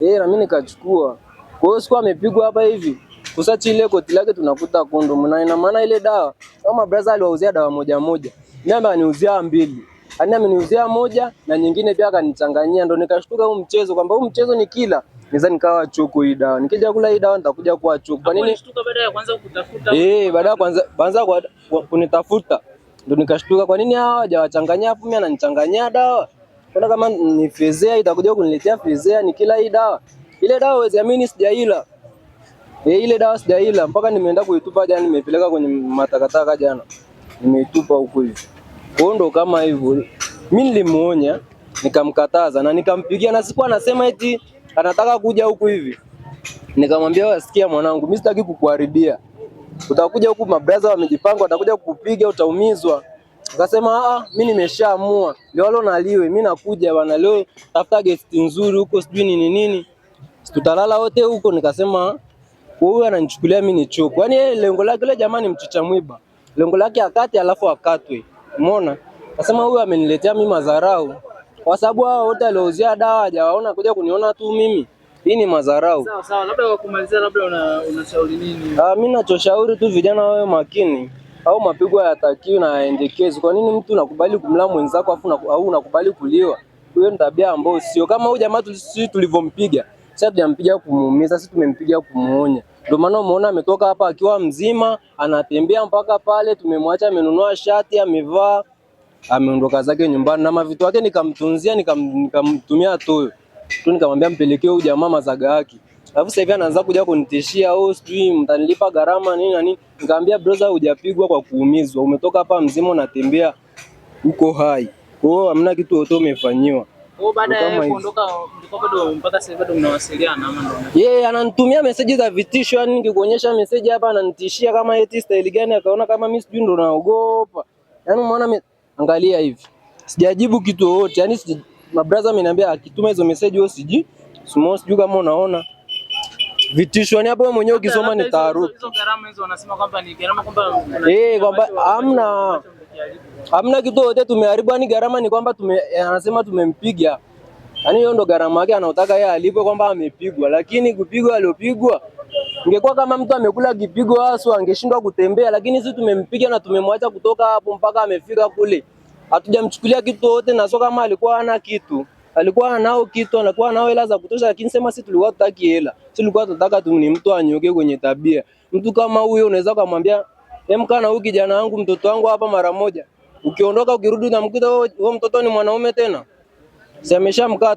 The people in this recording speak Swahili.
Na mimi nikachukua. Kwa hiyo siku amepigwa hapa hivi. Kusachi ile koti lake tunakuta kondomu. Na ina maana ile dawa kama brother aliwauzia dawa moja moja. Mimi ameniuzia mbili. Yaani ameniuzia moja na nyingine pia akanichanganyia, ndo nikashtuka huu mchezo kwamba huu mchezo ni kila niza nikawa chuku hii dawa. Nikija kula hii dawa nitakuja kuwa chuku. Kwa nini nilishtuka baada ya kwanza kutafuta? Baada ya kwanza kunitafuta ndo nikashtuka kwa nini hawa hawajawachanganyia afu mimi ananichanganyia dawa. Kwa kama ni fezea itakuja kuniletea fezea nikila hii dawa. Ile dawa huwezi amini sijaila. Ile dawa sijaila mpaka nimeenda kuitupa jana, nimepeleka kwenye matakataka jana. Nimeitupa huko hivi. Kwa ndo kama hivyo. Mimi nilimuonya, nikamkataza na nikampigia na sikuwa anasema eti anataka kuja huku hivi. Nikamwambia wasikia mwanangu, mimi sitaki kukuharibia. Utakuja huku mabraza wamejipanga watakuja kukupiga utaumizwa. Akasema mimi nimeshaamua. Leo walo naliwe, mimi nakuja bana leo tafuta guest nzuri huko sijui nini. Tutalala wote huko. Nikasema huyu ananichukulia mimi ni choko. Yaani lengo lake yule jamani mchicha mwiba. Lengo lake akate alafu akatwe. Umeona? Akasema huyu ameniletea mimi madharau. Kwa sababu hao wote aliozia dawa hajawaona kuja kuniona tu mimi. Hii ni madharau. Sawa, labda kwa kumalizia labda unashauri nini? Mimi nachoshauri tu vijana wawe makini. Au mapigo hayatakiwi na yaendekezwe. Kwa nini mtu unakubali kumla mwenzako au unakubali kuliwa? Hiyo ni tabia ambayo sio kama huyu jamaa sisi tulivyompiga. Sasa tujampiga kumuumiza, sisi tumempiga kumuonya. Ndio maana umeona ametoka hapa akiwa mzima, anatembea mpaka pale, tumemwacha amenunua shati, amevaa, ameondoka zake nyumbani na mavitu yake nikamtunzia, nikamtumia toyo. Tu nikamwambia mpelekee huyu jamaa mazaga yake. Alafu sasa hivi anaanza kuja kunitishia, sijui mtanilipa gharama nini na nini. Nikamwambia brother, hujapigwa kwa kuumizwa. Umetoka hapa mzima unatembea uko hai. Kwa hiyo hamna kitu yote umefanyiwa. Kwa baada ya kuondoka ndiko bado mpaka sasa bado mnawasiliana ama ndo? Ananitumia message za vitisho, yani nikikuonyesha message hapa ananitishia kama eti style gani, akaona kama mimi sijui ndo naogopa. Yaani umeona angalia hivi. Sijajibu kitu yote. Yaani mabrother ameniambia akituma hizo message wewe sijui kama unaona. Vitisho yani hapo mwenyewe ukisoma ni taharuki. Hizo gharama hizo wanasema kwamba ni gharama kwamba kwamba hamna kitu yote tumeharibu, yani gharama ni kwamba anasema tumempiga. Yaani hiyo ndo gharama yake anaotaka yeye alipo kwamba amepigwa, lakini kupigwa aliopigwa ingekuwa kama mtu amekula kipigo hasa angeshindwa kutembea, lakini sisi tumempiga na tumemwacha kutoka hapo mpaka amefika kule. Hatujamchukulia kitu yote na sio kama alikuwa hana kitu. Alikuwa anao kitu, anakuwa nao hela za kutosha, lakini sema sisi tulikuwa tutaki hela. Sisi tulikuwa tunataka tu ni mtu anyoke kwenye tabia. Mtu kama huyo unaweza kumwambia, "Kana huyu kijana wangu mtoto wangu hapa mara moja." Ukiondoka ukirudi unamkuta wewe mtoto ni mwanaume tena. Si ameshamkata.